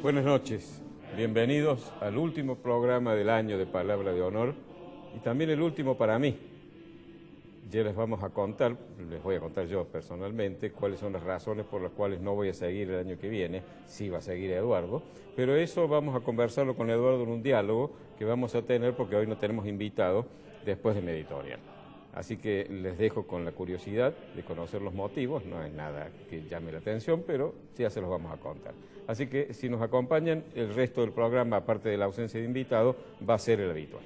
Buenas noches, bienvenidos al último programa del año de Palabra de Honor y también el último para mí. Ya les voy a contar yo personalmente cuáles son las razones por las cuales no voy a seguir el año que viene, sí va a seguir Eduardo, pero eso vamos a conversarlo con Eduardo en un diálogo que vamos a tener porque hoy no tenemos invitado después de mi editorial. Así que les dejo con la curiosidad de conocer los motivos, no es nada que llame la atención, pero ya se los vamos a contar. Así que si nos acompañan, el resto del programa, aparte de la ausencia de invitado, va a ser el habitual.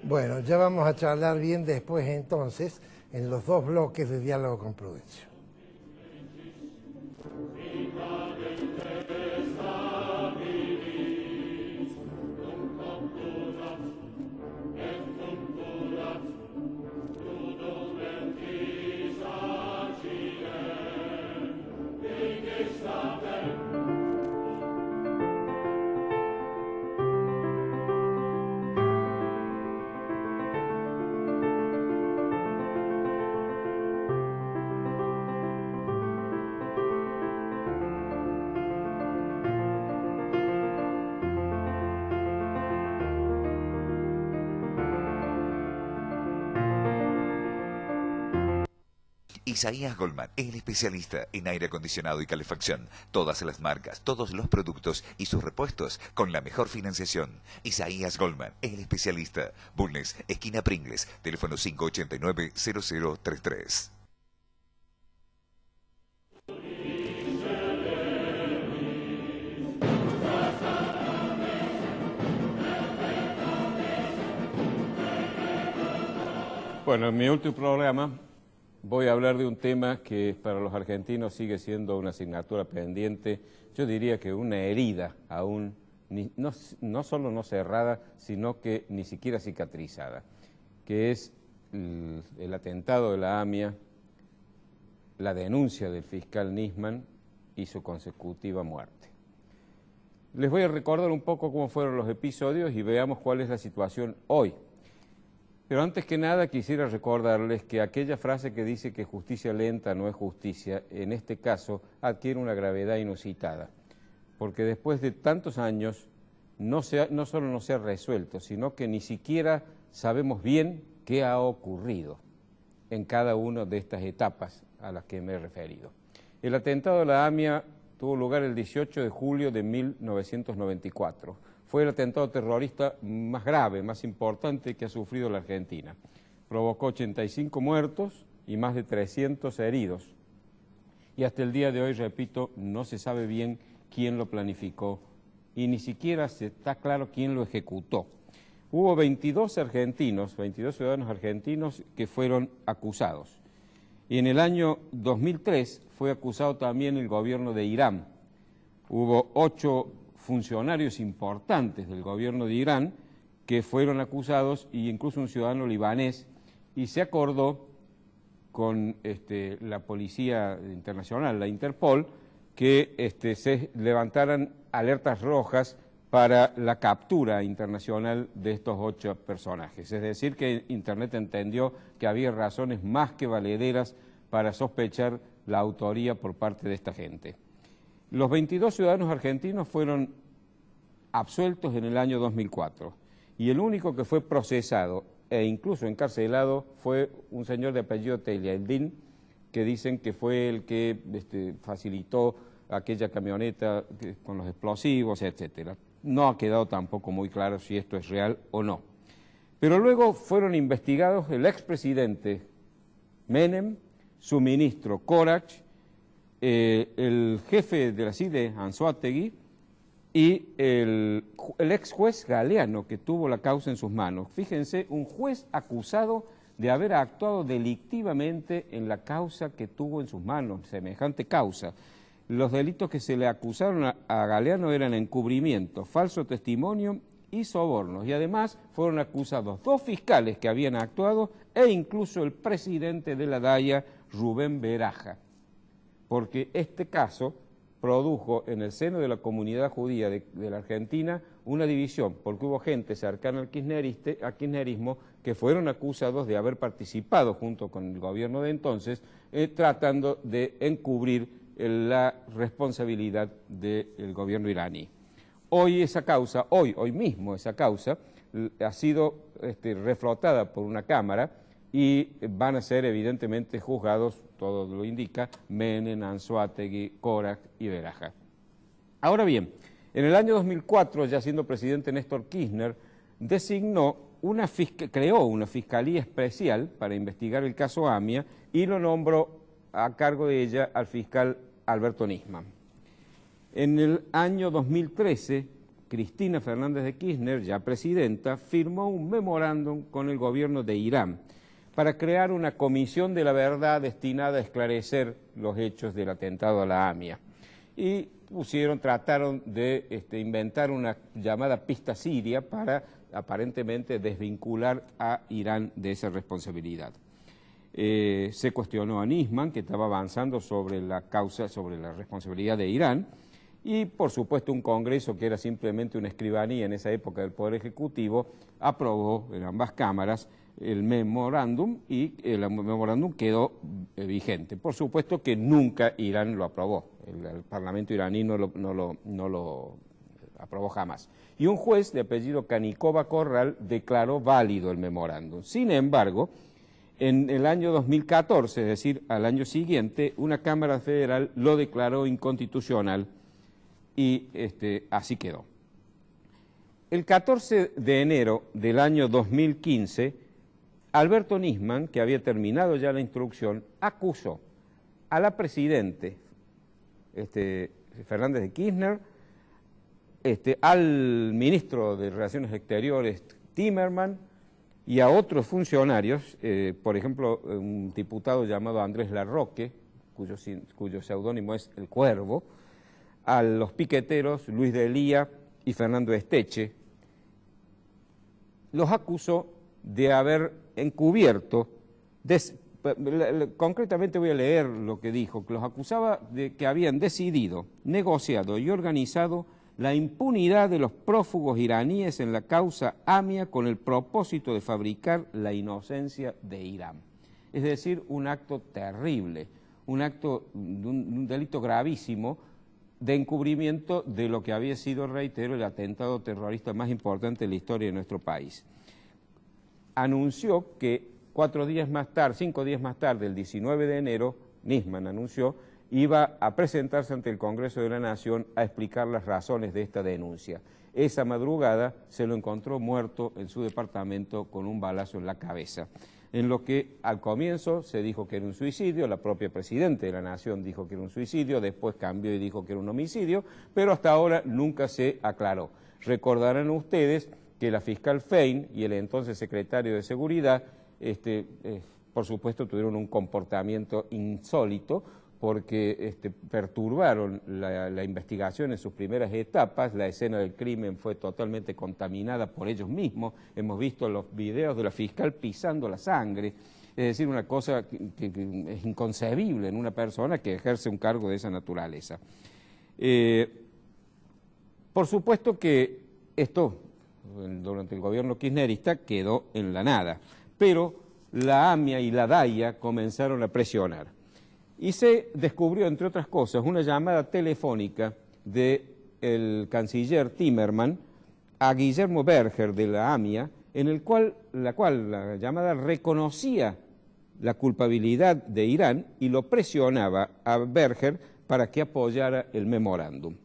Bueno, ya vamos a charlar bien después entonces en los dos bloques de diálogo con Prudencio. Isaías Goldman, el especialista en aire acondicionado y calefacción. Todas las marcas, todos los productos y sus repuestos con la mejor financiación. Isaías Goldman, el especialista. Bulnes, esquina Pringles, teléfono 589-0033. Bueno, en mi último programa voy a hablar de un tema que para los argentinos sigue siendo una asignatura pendiente, yo diría que una herida aún, no solo no cerrada, sino que ni siquiera cicatrizada, que es el atentado de la AMIA, la denuncia del fiscal Nisman y su consecutiva muerte. Les voy a recordar un poco cómo fueron los episodios y veamos cuál es la situación hoy. Pero antes que nada quisiera recordarles que aquella frase que dice que justicia lenta no es justicia, en este caso adquiere una gravedad inusitada, porque después de tantos años no solo no se ha resuelto, sino que ni siquiera sabemos bien qué ha ocurrido en cada una de estas etapas a las que me he referido. El atentado de la AMIA tuvo lugar el 18 de julio de 1994. Fue el atentado terrorista más grave, más importante que ha sufrido la Argentina. Provocó 85 muertos y más de 300 heridos. Y hasta el día de hoy, repito, no se sabe bien quién lo planificó y ni siquiera está claro quién lo ejecutó. Hubo 22 ciudadanos argentinos que fueron acusados. Y en el año 2003 fue acusado también el gobierno de Irán. Hubo 8 funcionarios importantes del gobierno de Irán que fueron acusados, e incluso un ciudadano libanés, y se acordó con la policía internacional, la Interpol, que se levantaran alertas rojas para la captura internacional de estos 8 personajes. Es decir, que Internet entendió que había razones más que valederas para sospechar la autoría por parte de esta gente. Los 22 ciudadanos argentinos fueron absueltos en el año 2004 y el único que fue procesado e incluso encarcelado fue un señor de apellido Teliaildin, que dicen que fue el que facilitó aquella camioneta con los explosivos, etcétera. No ha quedado tampoco muy claro si esto es real o no. Pero luego fueron investigados el expresidente Menem, su ministro Corach, el jefe de la CIDE, Anzoátegui, y el ex juez Galeano, que tuvo la causa en sus manos. Fíjense, un juez acusado de haber actuado delictivamente en la causa que tuvo en sus manos, semejante causa. Los delitos que se le acusaron a Galeano eran encubrimiento, falso testimonio y sobornos. Y además fueron acusados 2 fiscales que habían actuado e incluso el presidente de la DAIA, Rubén Beraja. Porque este caso produjo en el seno de la comunidad judía de la Argentina una división, porque hubo gente cercana al kirchnerismo que fueron acusados de haber participado junto con el gobierno de entonces, tratando de encubrir la responsabilidad del gobierno iraní. Hoy esa causa, hoy mismo esa causa, ha sido reflotada por una cámara y van a ser evidentemente juzgados, todo lo indica, Menem, Anzoátegui, Korak y Beraja. Ahora bien, en el año 2004, ya siendo presidente Néstor Kirchner, creó una fiscalía especial para investigar el caso AMIA y lo nombró a cargo de ella al fiscal Alberto Nisman. En el año 2013, Cristina Fernández de Kirchner, ya presidenta, firmó un memorándum con el gobierno de Irán para crear una comisión de la verdad destinada a esclarecer los hechos del atentado a la AMIA. Y trataron de inventar una llamada pista siria para aparentemente desvincular a Irán de esa responsabilidad. Se cuestionó a Nisman, que estaba avanzando sobre la causa, sobre la responsabilidad de Irán, y por supuesto un Congreso que era simplemente una escribanía en esa época del Poder Ejecutivo, aprobó en ambas cámaras el memorándum y el memorándum quedó vigente. Por supuesto que nunca Irán lo aprobó, el Parlamento iraní no lo aprobó jamás. Y un juez de apellido Canicova Corral declaró válido el memorándum. Sin embargo, en el año 2014, es decir, al año siguiente, una Cámara Federal lo declaró inconstitucional y así quedó. El 14 de enero del año 2015, Alberto Nisman, que había terminado ya la instrucción, acusó a la presidente Fernández de Kirchner, al ministro de Relaciones Exteriores Timerman y a otros funcionarios, por ejemplo, un diputado llamado Andrés Larroque, cuyo seudónimo es El Cuervo, a los piqueteros Luis de Lía y Fernando Esteche, los acusó de haber encubierto, concretamente voy a leer lo que dijo, que los acusaba de que habían decidido, negociado y organizado la impunidad de los prófugos iraníes en la causa AMIA con el propósito de fabricar la inocencia de Irán. Es decir, un acto terrible, un delito gravísimo de encubrimiento de lo que había sido, reitero, el atentado terrorista más importante de la historia de nuestro país. Anunció que 5 días más tarde, el 19 de enero, Nisman anunció, iba a presentarse ante el Congreso de la Nación a explicar las razones de esta denuncia. Esa madrugada se lo encontró muerto en su departamento con un balazo en la cabeza, en lo que al comienzo se dijo que era un suicidio, la propia Presidenta de la Nación dijo que era un suicidio, después cambió y dijo que era un homicidio, pero hasta ahora nunca se aclaró. Recordarán ustedes que la fiscal Fein y el entonces secretario de Seguridad, por supuesto, tuvieron un comportamiento insólito, porque perturbaron la investigación en sus primeras etapas. La escena del crimen fue totalmente contaminada por ellos mismos. Hemos visto los videos de la fiscal pisando la sangre, es decir, una cosa que es inconcebible en una persona que ejerce un cargo de esa naturaleza. Por supuesto que esto, durante el gobierno kirchnerista, quedó en la nada, pero la AMIA y la DAIA comenzaron a presionar. Y se descubrió, entre otras cosas, una llamada telefónica del canciller Timerman a Guillermo Berger de la AMIA, en la cual la llamada reconocía la culpabilidad de Irán y lo presionaba a Berger para que apoyara el memorándum.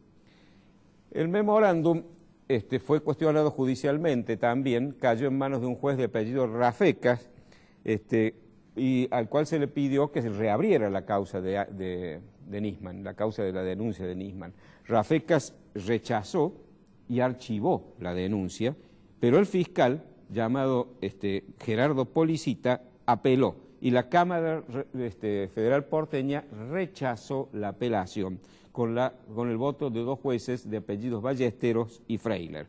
El memorándum fue cuestionado judicialmente también, cayó en manos de un juez de apellido Rafecas, y al cual se le pidió que se reabriera la causa de Nisman, la causa de la denuncia de Nisman. Rafecas rechazó y archivó la denuncia, pero el fiscal, llamado Gerardo Policita, apeló, y la Cámara Federal porteña rechazó la apelación, con el voto de 2 jueces de apellidos Ballesteros y Freiler.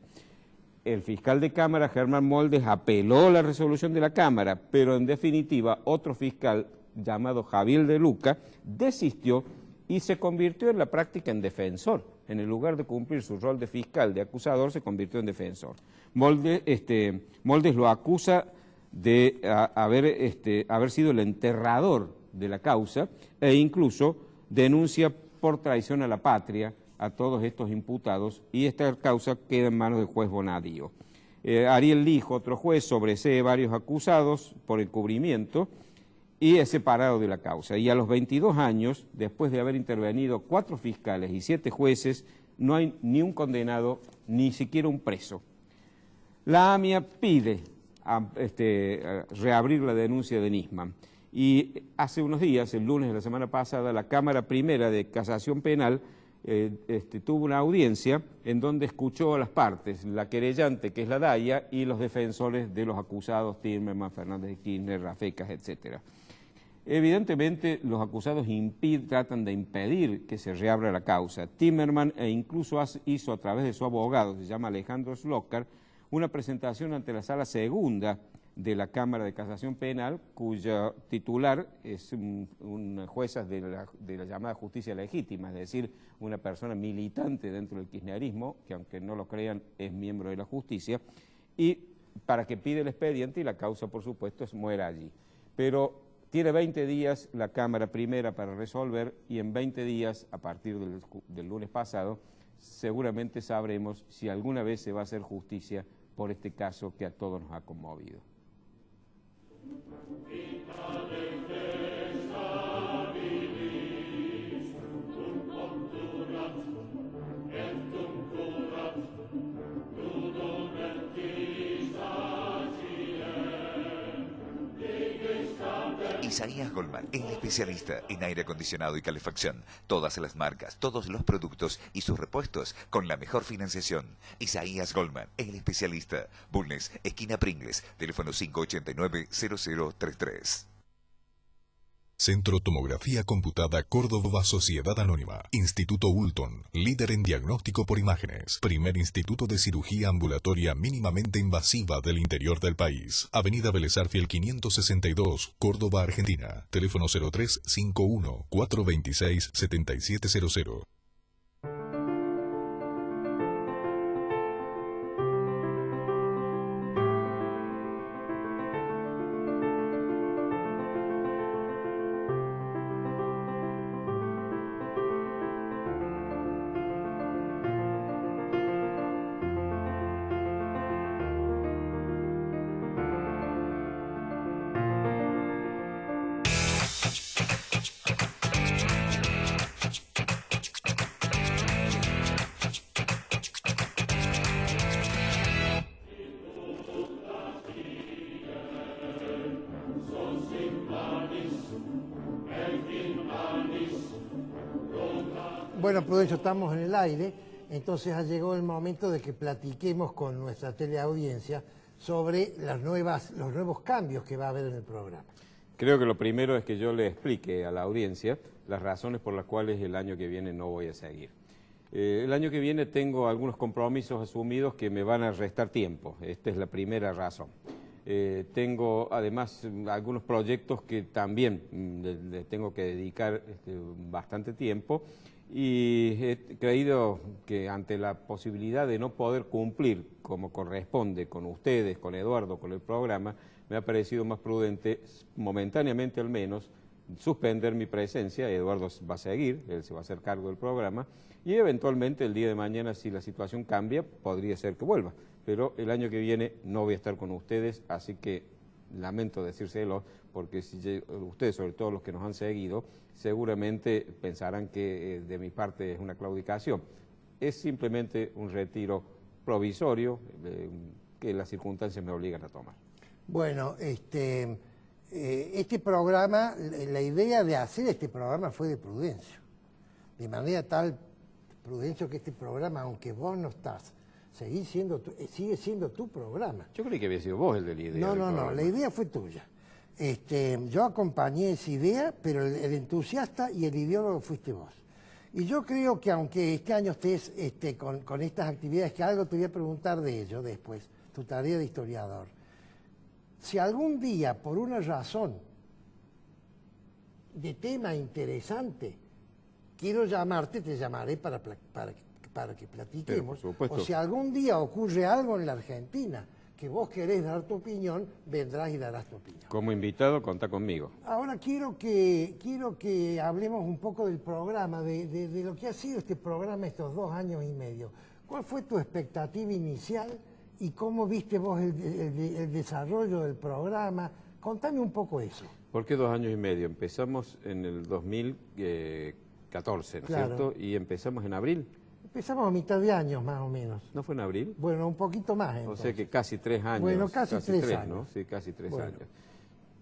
El fiscal de Cámara, Germán Moldes, apeló la resolución de la Cámara, pero en definitiva otro fiscal llamado Javier de Luca desistió y se convirtió en la práctica en defensor. En el lugar de cumplir su rol de fiscal, de acusador, se convirtió en defensor. Moldes lo acusa de haber sido el enterrador de la causa e incluso denuncia por traición a la patria a todos estos imputados y esta causa queda en manos del juez Bonadío. Ariel Lijo, otro juez, sobresee varios acusados por encubrimiento y es separado de la causa. Y a los 22 años, después de haber intervenido 4 fiscales y 7 jueces, no hay ni un condenado, ni siquiera un preso. La AMIA pide reabrir la denuncia de Nisman. Y hace unos días, el lunes de la semana pasada, la Cámara Primera de Casación Penal tuvo una audiencia en donde escuchó a las partes, la querellante, que es la DAIA, y los defensores de los acusados, Timerman, Fernández de Kirchner, Rafecas, etcétera. Evidentemente, los acusados tratan de impedir que se reabra la causa. Timerman incluso hizo a través de su abogado, se llama Alejandro Slocar, una presentación ante la Sala Segunda de la Cámara de Casación Penal, cuya titular es una jueza de la llamada justicia legítima, es decir, una persona militante dentro del kirchnerismo, que aunque no lo crean es miembro de la justicia, y para que pide el expediente y la causa, por supuesto, muera allí. Pero tiene 20 días la Cámara Primera para resolver y en 20 días, a partir del lunes pasado, seguramente sabremos si alguna vez se va a hacer justicia por este caso que a todos nos ha conmovido. Isaías Goldman, el especialista en aire acondicionado y calefacción. Todas las marcas, todos los productos y sus repuestos con la mejor financiación. Isaías Goldman, el especialista. Bulnes, esquina Pringles, teléfono 589-0033. Centro Tomografía Computada Córdoba Sociedad Anónima. Instituto Ulton, líder en diagnóstico por imágenes. Primer instituto de cirugía ambulatoria mínimamente invasiva del interior del país. Avenida Vélez Arfiel 562, Córdoba, Argentina. Teléfono 0351-426-7700. Bueno, Prudencio, estamos en el aire, entonces ha llegado el momento de que platiquemos con nuestra teleaudiencia sobre los nuevos cambios que va a haber en el programa. Creo que lo primero es que yo le explique a la audiencia las razones por las cuales el año que viene no voy a seguir. El año que viene tengo algunos compromisos asumidos que me van a restar tiempo, esta es la primera razón. Tengo además algunos proyectos que también le tengo que dedicar bastante tiempo y he creído que ante la posibilidad de no poder cumplir como corresponde con ustedes, con Eduardo, con el programa, me ha parecido más prudente, momentáneamente al menos, suspender mi presencia. Eduardo va a seguir, él se va a hacer cargo del programa y eventualmente el día de mañana, si la situación cambia, podría ser que vuelva. Pero el año que viene no voy a estar con ustedes, así que lamento decírselo, porque si ustedes, sobre todo los que nos han seguido, seguramente pensarán que de mi parte es una claudicación. Es simplemente un retiro provisorio que las circunstancias me obligan a tomar. Bueno, este programa, la idea de hacer este programa fue de Prudencio. De manera tal, Prudencio, que este programa, aunque vos no estás, sigue siendo tu programa. Yo creí que había sido vos el de la idea. No, la idea fue tuya. Yo acompañé esa idea, pero el entusiasta y el ideólogo fuiste vos. Y yo creo que aunque este año estés con estas actividades, que algo te voy a preguntar de ello después, tu tarea de historiador, si algún día, por una razón de tema interesante, quiero llamarte, te llamaré para que platiquemos. Pero, por supuesto. O si algún día ocurre algo en la Argentina que vos querés dar tu opinión, vendrás y darás tu opinión. Como invitado, contá conmigo. Ahora quiero que hablemos un poco del programa, de lo que ha sido este programa estos 2 años y medio. ¿Cuál fue tu expectativa inicial y cómo viste vos el desarrollo del programa? Contame un poco eso. ¿Por qué 2 años y medio? Empezamos en el 2014, ¿no es Claro. cierto? Y empezamos en abril. Empezamos a mitad de años más o menos. ¿No fue en abril? Bueno, un poquito más O entonces. sea que casi 3 años. Bueno, casi 3 3, años. ¿no? Sí, casi 3 Bueno. años.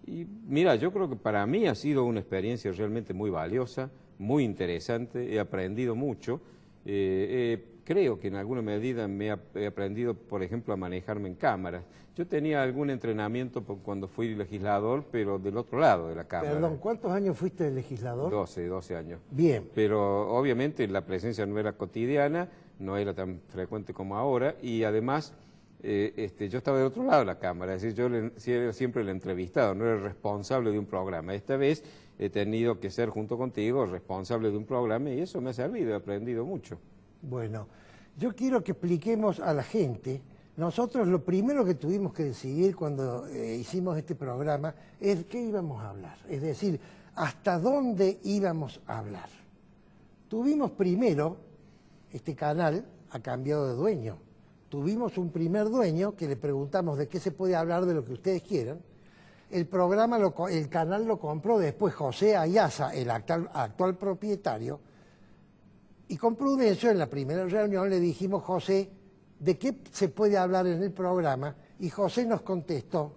Y mira, yo creo que para mí ha sido una experiencia realmente muy valiosa, muy interesante, he aprendido mucho. Creo que en alguna medida he aprendido, por ejemplo, a manejarme en cámaras. Yo tenía algún entrenamiento cuando fui legislador, pero del otro lado de la cámara. Perdón, ¿cuántos años fuiste de legislador? 12 años. Bien. Pero obviamente la presencia no era cotidiana, no era tan frecuente como ahora, y además yo estaba del otro lado de la cámara, es decir, yo era siempre el entrevistado, no era el responsable de un programa. Esta vez he tenido que ser junto contigo responsable de un programa y eso me ha servido, he aprendido mucho. Bueno, yo quiero que expliquemos a la gente. Nosotros lo primero que tuvimos que decidir cuando hicimos este programa es qué íbamos a hablar, es decir, hasta dónde íbamos a hablar. Tuvimos primero, este canal ha cambiado de dueño. Tuvimos un primer dueño que le preguntamos de qué se puede hablar, de lo que ustedes quieran. El canal lo compró después José Ayaza, el actual propietario, y con Prudencio en la primera reunión le dijimos, José, ¿de qué se puede hablar en el programa? Y José nos contestó,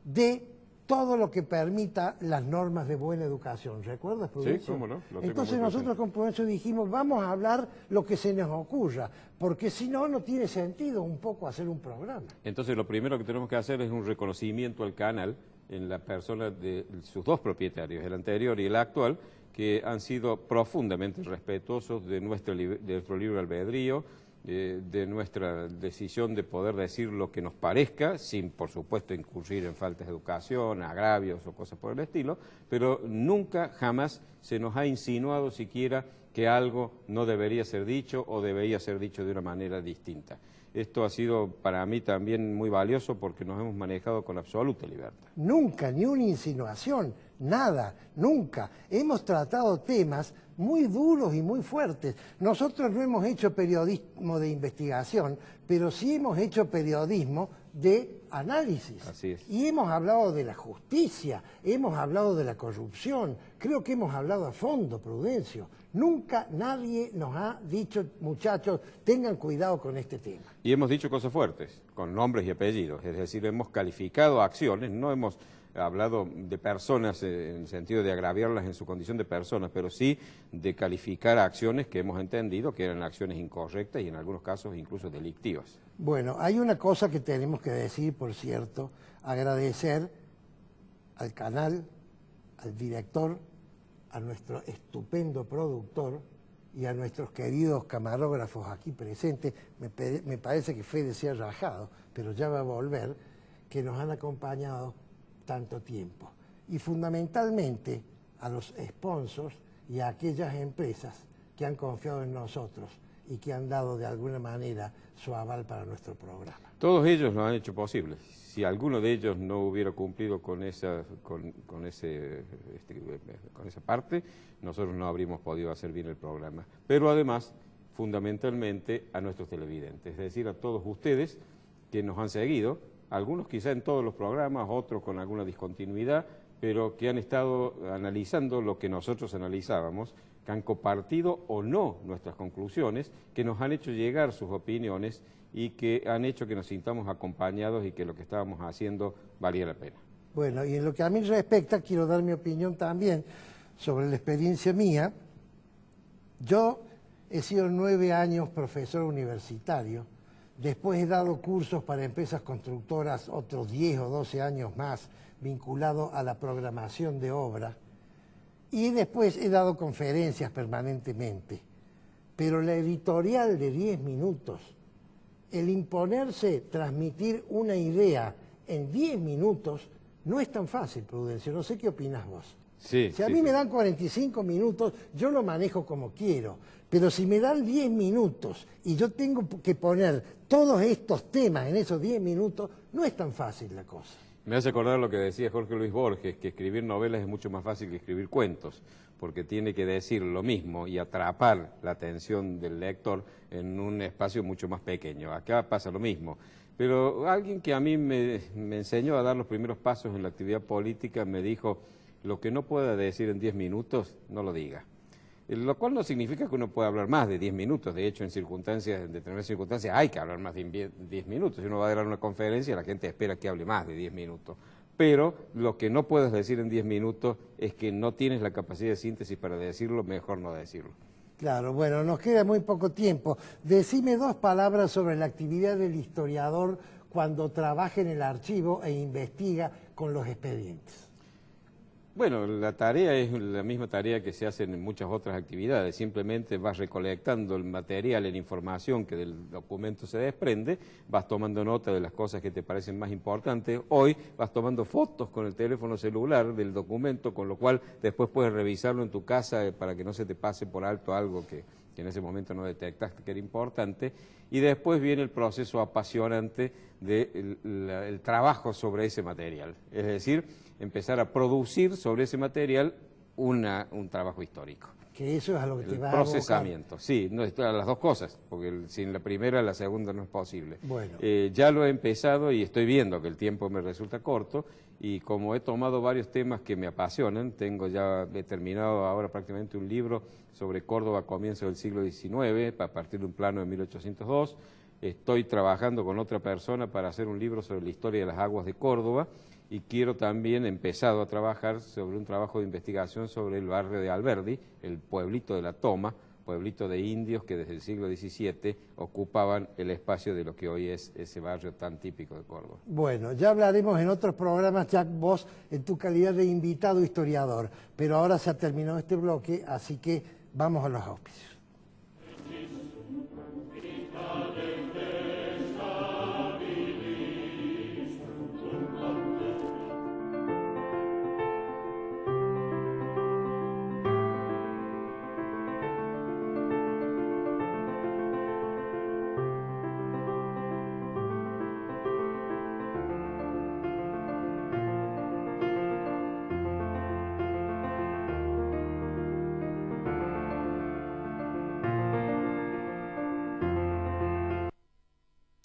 de todo lo que permita las normas de buena educación. ¿Recuerdas, Prudencio? Sí, cómo no. Entonces nosotros con Prudencio dijimos, vamos a hablar lo que se nos ocurra, porque si no, no tiene sentido un poco hacer un programa. Entonces lo primero que tenemos que hacer es un reconocimiento al canal en la persona de sus 2 propietarios, el anterior y el actual, que han sido profundamente respetuosos de nuestro libre albedrío, de nuestra decisión de poder decir lo que nos parezca, sin por supuesto incurrir en faltas de educación, agravios o cosas por el estilo, pero nunca, jamás se nos ha insinuado siquiera que algo no debería ser dicho o debería ser dicho de una manera distinta. Esto ha sido para mí también muy valioso porque nos hemos manejado con absoluta libertad. Nunca, ni una insinuación, nada, nunca. Hemos tratado temas muy duros y muy fuertes. Nosotros no hemos hecho periodismo de investigación, pero sí hemos hecho periodismo de análisis. Así es. Y hemos hablado de la justicia, hemos hablado de la corrupción, creo que hemos hablado a fondo, Prudencio. Nunca nadie nos ha dicho, muchachos, tengan cuidado con este tema. Y hemos dicho cosas fuertes, con nombres y apellidos, es decir, hemos calificado acciones, no hemos hablado de personas en el sentido de agraviarlas en su condición de personas, pero sí de calificar acciones que hemos entendido que eran acciones incorrectas y en algunos casos incluso delictivas. Bueno, hay una cosa que tenemos que decir, por cierto, agradecer al canal, al director, a nuestro estupendo productor y a nuestros queridos camarógrafos aquí presentes. Me parece que Fede se ha rajado, pero ya va a volver, que nos han acompañado tanto tiempo. Y fundamentalmente a los sponsors y a aquellas empresas que han confiado en nosotros y que han dado de alguna manera su aval para nuestro programa. Todos ellos lo han hecho posible. Si alguno de ellos no hubiera cumplido con esa parte, nosotros no habríamos podido hacer bien el programa. Pero además, fundamentalmente, a nuestros televidentes, es decir, a todos ustedes que nos han seguido, algunos quizá en todos los programas, otros con alguna discontinuidad, pero que han estado analizando lo que nosotros analizábamos, que han compartido o no nuestras conclusiones, que nos han hecho llegar sus opiniones y que han hecho que nos sintamos acompañados y que lo que estábamos haciendo valía la pena. Bueno, y en lo que a mí respecta, quiero dar mi opinión también sobre la experiencia mía. Yo he sido 9 años profesor universitario, después he dado cursos para empresas constructoras, otros 10 o 12 años más, vinculado a la programación de obra, y después he dado conferencias permanentemente. Pero la editorial de 10 minutos, el imponerse transmitir una idea en 10 minutos, No es tan fácil, Prudencio, no sé qué opinás vos. Sí, Si a mí me dan 45 minutos, yo lo manejo como quiero, pero si me dan 10 minutos y yo tengo que poner todos estos temas en esos 10 minutos, no es tan fácil la cosa. Me hace acordar lo que decía Jorge Luis Borges, que escribir novelas es mucho más fácil que escribir cuentos, porque tiene que decir lo mismo y atrapar la atención del lector en un espacio mucho más pequeño. Acá pasa lo mismo. Pero alguien que a mí me enseñó a dar los primeros pasos en la actividad política me dijo: lo que no pueda decir en 10 minutos, no lo diga. Lo cual no significa que uno pueda hablar más de 10 minutos. De hecho, en determinadas circunstancias hay que hablar más de 10 minutos. Si uno va a dar una conferencia, la gente espera que hable más de 10 minutos. Pero lo que no puedes decir en 10 minutos es que no tienes la capacidad de síntesis para decirlo, mejor no decirlo. Claro, bueno, nos queda muy poco tiempo. Decime 2 palabras sobre la actividad del historiador cuando trabaja en el archivo e investiga con los expedientes. Bueno, la tarea es la misma tarea que se hace en muchas otras actividades. Simplemente vas recolectando el material, la información que del documento se desprende, vas tomando nota de las cosas que te parecen más importantes. Hoy vas tomando fotos con el teléfono celular del documento, con lo cual después puedes revisarlo en tu casa para que no se te pase por alto algo que en ese momento no detectaste que era importante. Y después viene el proceso apasionante del trabajo sobre ese material. Es decir, empezar a producir sobre ese material un trabajo histórico. Que eso es a lo que te va a procesamiento, sí, no, las dos cosas, porque sin la primera la segunda no es posible. Bueno. Ya lo he empezado y estoy viendo que el tiempo me resulta corto, y como he tomado varios temas que me apasionan, he terminado ahora prácticamente un libro sobre Córdoba a comienzos del siglo XIX, a partir de un plano de 1802, estoy trabajando con otra persona para hacer un libro sobre la historia de las aguas de Córdoba, y quiero también, he empezado a trabajar sobre un trabajo de investigación sobre el barrio de Alberdi, el pueblito de La Toma, pueblito de indios que desde el siglo XVII ocupaban el espacio de lo que hoy es ese barrio tan típico de Córdoba. Bueno, ya hablaremos en otros programas, Jack, vos en tu calidad de invitado historiador, pero ahora se ha terminado este bloque, así que vamos a los auspicios.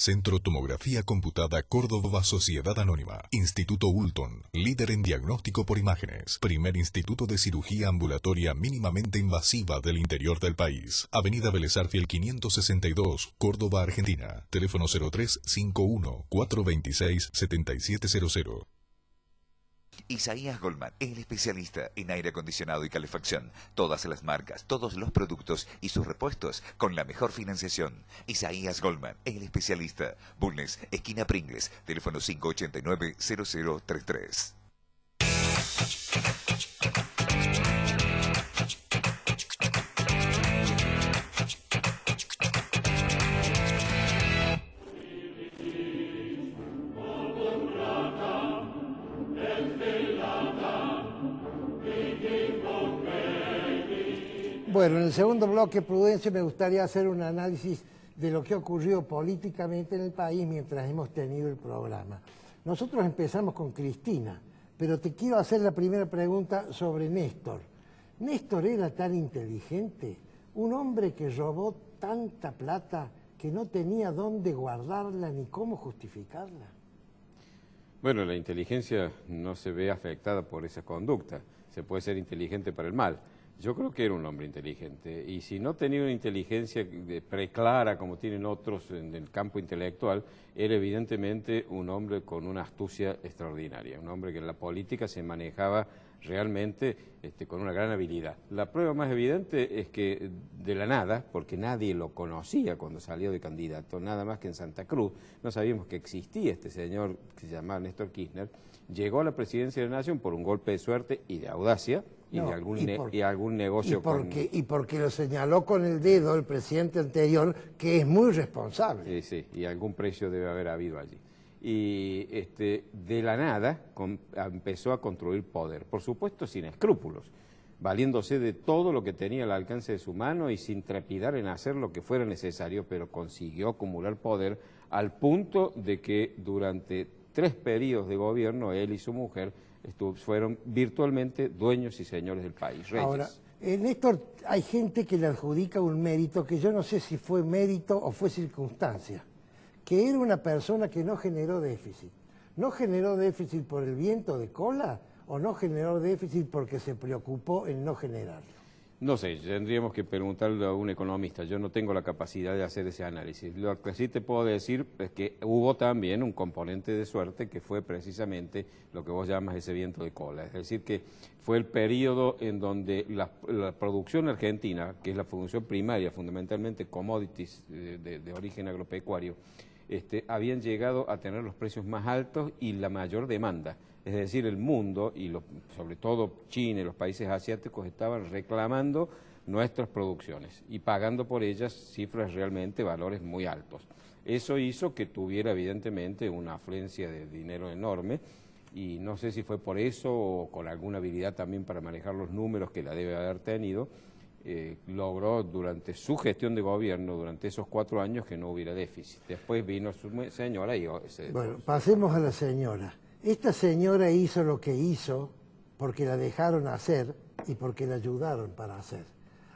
Centro Tomografía Computada Córdoba Sociedad Anónima. Instituto Ulton, líder en diagnóstico por imágenes. Primer instituto de cirugía ambulatoria mínimamente invasiva del interior del país. Avenida Vélez Arfiel 562, Córdoba, Argentina. Teléfono 0351-426-7700. Isaías Goldman, el especialista en aire acondicionado y calefacción. Todas las marcas, todos los productos y sus repuestos con la mejor financiación. Isaías Goldman, el especialista. Bulnes, esquina Pringles, teléfono 589-0033. Bueno, en el segundo bloque, Prudencio, me gustaría hacer un análisis de lo que ha ocurrido políticamente en el país mientras hemos tenido el programa. Nosotros empezamos con Cristina, pero te quiero hacer la primera pregunta sobre Néstor. ¿Néstor era tan inteligente? Un hombre que robó tanta plata que no tenía dónde guardarla ni cómo justificarla. Bueno, la inteligencia no se ve afectada por esa conducta. Se puede ser inteligente para el mal. Yo creo que era un hombre inteligente, y si no tenía una inteligencia preclara como tienen otros en el campo intelectual, era evidentemente un hombre con una astucia extraordinaria, un hombre que en la política se manejaba realmente con una gran habilidad. La prueba más evidente es que de la nada, porque nadie lo conocía cuando salió de candidato, nada más que en Santa Cruz, no sabíamos que existía este señor que se llamaba Néstor Kirchner, llegó a la presidencia de la Nación por un golpe de suerte y de audacia, y algún negocio y porque lo señaló con el dedo el presidente anterior, que es muy responsable. Sí, y algún precio debe haber habido allí. y de la nada empezó a construir poder, por supuesto sin escrúpulos, valiéndose de todo lo que tenía al alcance de su mano y sin trepidar en hacer lo que fuera necesario, pero consiguió acumular poder al punto de que durante 3 periodos de gobierno él y su mujer fueron virtualmente dueños y señores del país, reyes. Ahora, Néstor, hay gente que le adjudica un mérito que yo no sé si fue mérito o fue circunstancia, que era una persona que no generó déficit. ¿No generó déficit por el viento de cola o no generó déficit porque se preocupó en no generarlo? No sé, tendríamos que preguntarle a un economista, yo no tengo la capacidad de hacer ese análisis. Lo que sí te puedo decir es que hubo también un componente de suerte que fue precisamente lo que vos llamas ese viento de cola. Es decir, que fue el periodo en donde la producción argentina, que es la producción primaria, fundamentalmente commodities de origen agropecuario, habían llegado a tener los precios más altos y la mayor demanda. Es decir, el mundo, y sobre todo China y los países asiáticos, estaban reclamando nuestras producciones y pagando por ellas cifras realmente, valores muy altos. Eso hizo que tuviera evidentemente una afluencia de dinero enorme y no sé si fue por eso o con alguna habilidad también para manejar los números que la debe haber tenido, logró durante su gestión de gobierno, durante esos 4 años, que no hubiera déficit. Después vino su señora y... Bueno, pasemos a la señora. Esta señora hizo lo que hizo porque la dejaron hacer y porque la ayudaron para hacer.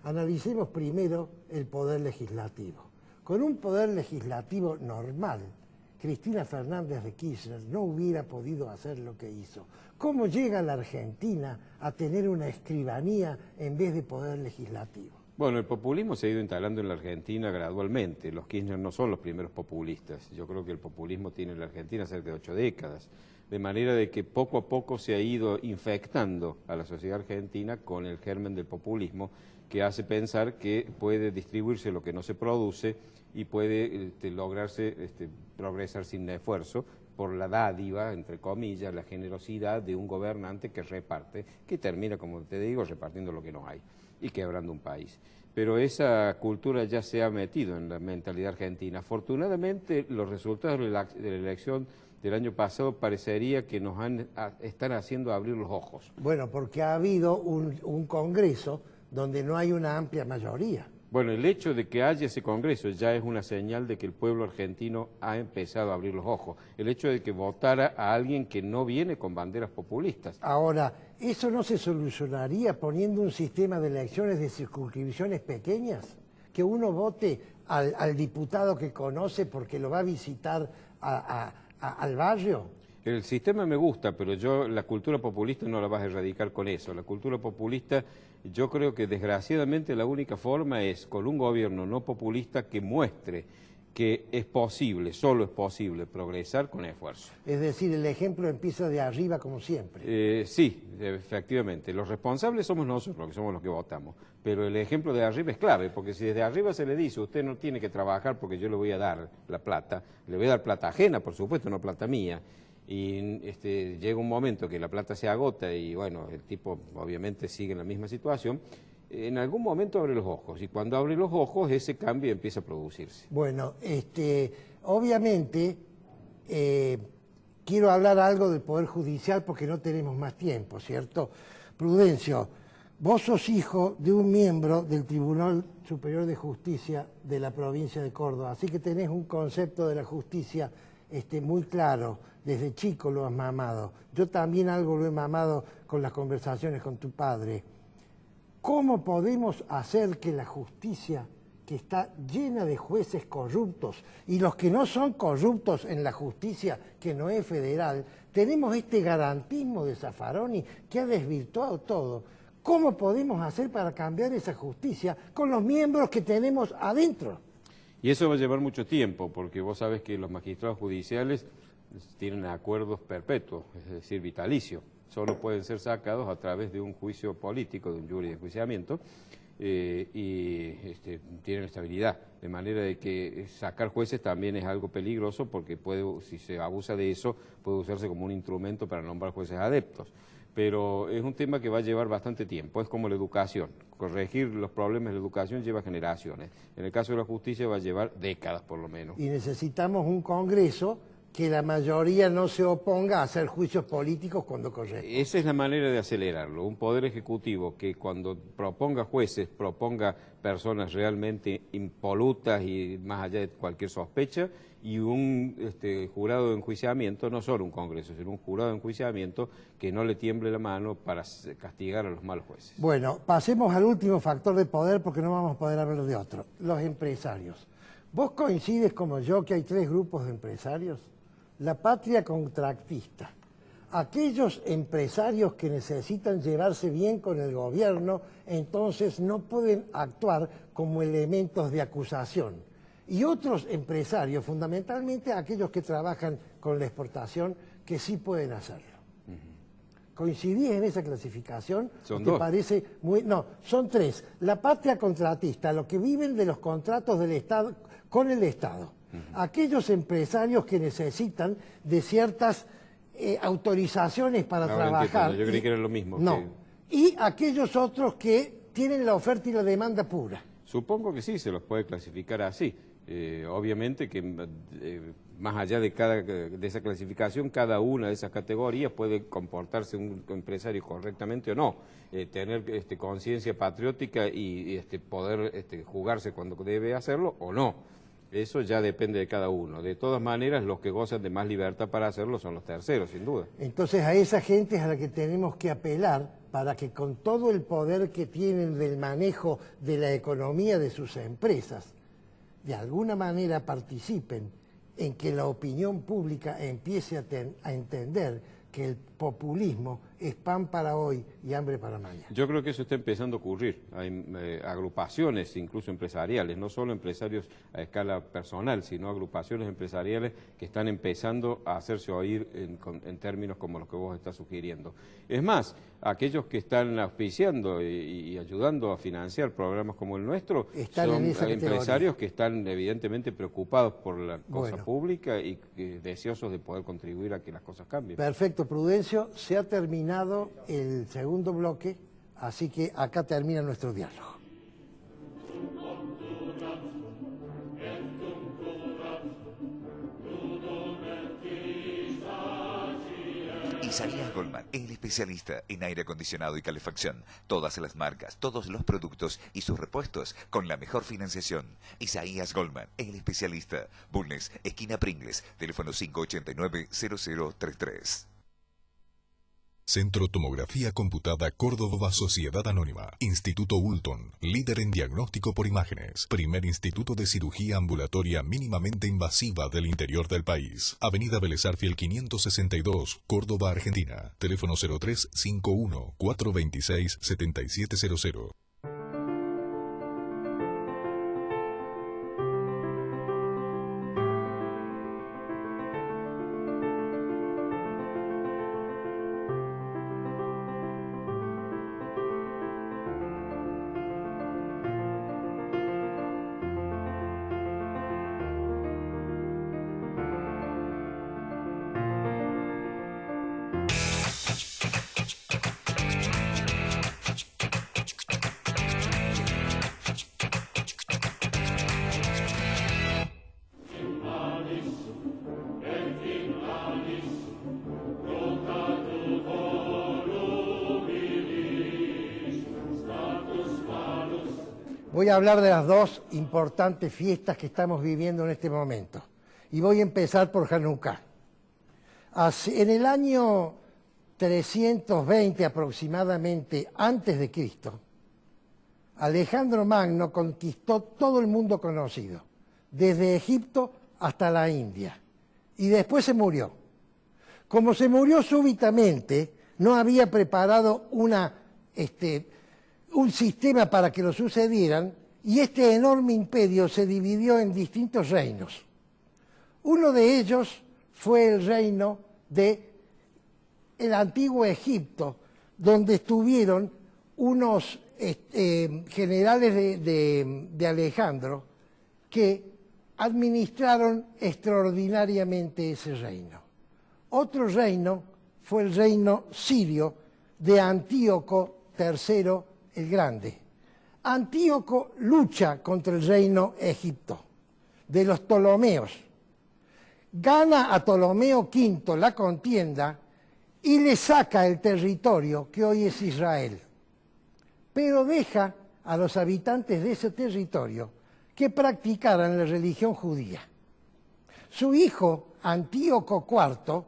Analicemos primero el poder legislativo. Con un poder legislativo normal, Cristina Fernández de Kirchner no hubiera podido hacer lo que hizo. ¿Cómo llega la Argentina a tener una escribanía en vez de poder legislativo? Bueno, el populismo se ha ido instalando en la Argentina gradualmente. Los Kirchner no son los primeros populistas. Yo creo que el populismo tiene en la Argentina cerca de 8 décadas. De manera de que poco a poco se ha ido infectando a la sociedad argentina con el germen del populismo, que hace pensar que puede distribuirse lo que no se produce y puede lograrse progresar sin esfuerzo por la dádiva, entre comillas, la generosidad de un gobernante que reparte, que termina, como te digo, repartiendo lo que no hay y quebrando un país. Pero esa cultura ya se ha metido en la mentalidad argentina. Afortunadamente, los resultados de la elección del año pasado parecería que están haciendo abrir los ojos. Bueno, porque ha habido un Congreso donde no hay una amplia mayoría. Bueno, el hecho de que haya ese Congreso ya es una señal de que el pueblo argentino ha empezado a abrir los ojos. El hecho de que votara a alguien que no viene con banderas populistas. Ahora, ¿eso no se solucionaría poniendo un sistema de elecciones de circunscripciones pequeñas? Que uno vote al diputado que conoce porque lo va a visitar al barrio. El sistema me gusta, pero la cultura populista no la vas a erradicar con eso. La cultura populista, yo creo que desgraciadamente la única forma es con un gobierno no populista que muestre que es posible, solo es posible progresar con esfuerzo. Es decir, el ejemplo empieza de arriba como siempre. Sí, efectivamente. Los responsables somos nosotros, que somos los que votamos. Pero el ejemplo de arriba es clave, porque si desde arriba se le dice, usted no tiene que trabajar porque yo le voy a dar la plata, le voy a dar plata ajena, por supuesto, no plata mía, y llega un momento que la plata se agota y bueno, el tipo obviamente sigue en la misma situación, en algún momento abre los ojos, y cuando abre los ojos ese cambio empieza a producirse. Bueno, obviamente quiero hablar algo del Poder Judicial porque no tenemos más tiempo, ¿cierto? Prudencio, vos sos hijo de un miembro del Tribunal Superior de Justicia de la provincia de Córdoba, así que tenés un concepto de la justicia muy claro, desde chico lo has mamado. Yo también algo lo he mamado con las conversaciones con tu padre. ¿Cómo podemos hacer que la justicia, que está llena de jueces corruptos, y los que no son corruptos en la justicia, que no es federal, tenemos este garantismo de Zaffaroni que ha desvirtuado todo? ¿Cómo podemos hacer para cambiar esa justicia con los miembros que tenemos adentro? Y eso va a llevar mucho tiempo, porque vos sabés que los magistrados judiciales tienen acuerdos perpetuos, es decir, vitalicios. Solo pueden ser sacados a través de un juicio político, de un jury de enjuiciamiento, y tienen estabilidad. De manera de que sacar jueces también es algo peligroso, porque si se abusa de eso, puede usarse como un instrumento para nombrar jueces adeptos. Pero es un tema que va a llevar bastante tiempo, es como la educación. Corregir los problemas de la educación lleva generaciones. En el caso de la justicia va a llevar décadas por lo menos. Y necesitamos un Congreso que la mayoría no se oponga a hacer juicios políticos cuando corresponde. Esa es la manera de acelerarlo. Un poder ejecutivo que cuando proponga jueces, proponga personas realmente impolutas y más allá de cualquier sospecha, y un jurado de enjuiciamiento, no solo un Congreso, sino un jurado de enjuiciamiento que no le tiemble la mano para castigar a los malos jueces. Bueno, pasemos al último factor de poder porque no vamos a poder hablar de otro, los empresarios. ¿Vos coincides como yo que hay tres grupos de empresarios? La patria contratista, aquellos empresarios que necesitan llevarse bien con el gobierno, entonces no pueden actuar como elementos de acusación. Y otros empresarios, fundamentalmente aquellos que trabajan con la exportación, que sí pueden hacerlo. ¿Coincidís en esa clasificación? Son ¿Te dos. parece muy...? No, son tres. La patria contratista, los que viven de los contratos del Estado con el Estado. Aquellos empresarios que necesitan de ciertas autorizaciones para trabajar. Yo creí que era lo mismo. No. Y aquellos otros que tienen la oferta y la demanda pura. Supongo que sí, se los puede clasificar así. Obviamente que más allá de esa clasificación, cada una de esas categorías puede comportarse un empresario correctamente o no, tener conciencia patriótica y poder jugarse cuando debe hacerlo o no. Eso ya depende de cada uno. De todas maneras, los que gozan de más libertad para hacerlo son los terceros, sin duda. Entonces a esa gente es a la que tenemos que apelar para que con todo el poder que tienen del manejo de la economía de sus empresas, de alguna manera participen en que la opinión pública empiece a entender que el populismo es pan para hoy y hambre para mañana. Yo creo que eso está empezando a ocurrir. Hay agrupaciones, incluso empresariales, no solo empresarios a escala personal, sino agrupaciones empresariales que están empezando a hacerse oír en términos como los que vos estás sugiriendo. Es más, aquellos que están auspiciando y ayudando a financiar programas como el nuestro son empresarios que están evidentemente preocupados por la cosa pública y deseosos de poder contribuir a que las cosas cambien. Perfecto, Prudencio, se ha terminado el segundo bloque, así que acá termina nuestro diálogo. Isaías Goldman, el especialista en aire acondicionado y calefacción. Todas las marcas, todos los productos y sus repuestos con la mejor financiación. Isaías Goldman, el especialista. Bulnes, esquina Pringles, teléfono 589-0033. Centro Tomografía Computada Córdoba Sociedad Anónima. Instituto Ulton, líder en diagnóstico por imágenes. Primer instituto de cirugía ambulatoria mínimamente invasiva del interior del país. Avenida Vélez Arfiel 562, Córdoba, Argentina. Teléfono 0351-426-7700. Voy a hablar de las dos importantes fiestas que estamos viviendo en este momento. Y voy a empezar por Hanukkah. En el año 320 aproximadamente antes de Cristo, Alejandro Magno conquistó todo el mundo conocido, desde Egipto hasta la India, y después se murió. Como se murió súbitamente, no había preparado un sistema para que lo sucedieran, y este enorme imperio se dividió en distintos reinos. Uno de ellos fue el reino del antiguo Egipto, donde estuvieron unos generales de Alejandro que administraron extraordinariamente ese reino. Otro reino fue el reino sirio de Antíoco III el Grande. Antíoco lucha contra el reino Egipto de los Ptolomeos. gana a Ptolomeo V la contienda y le saca el territorio que hoy es Israel, pero deja a los habitantes de ese territorio que practicaran la religión judía. Su hijo, Antíoco IV,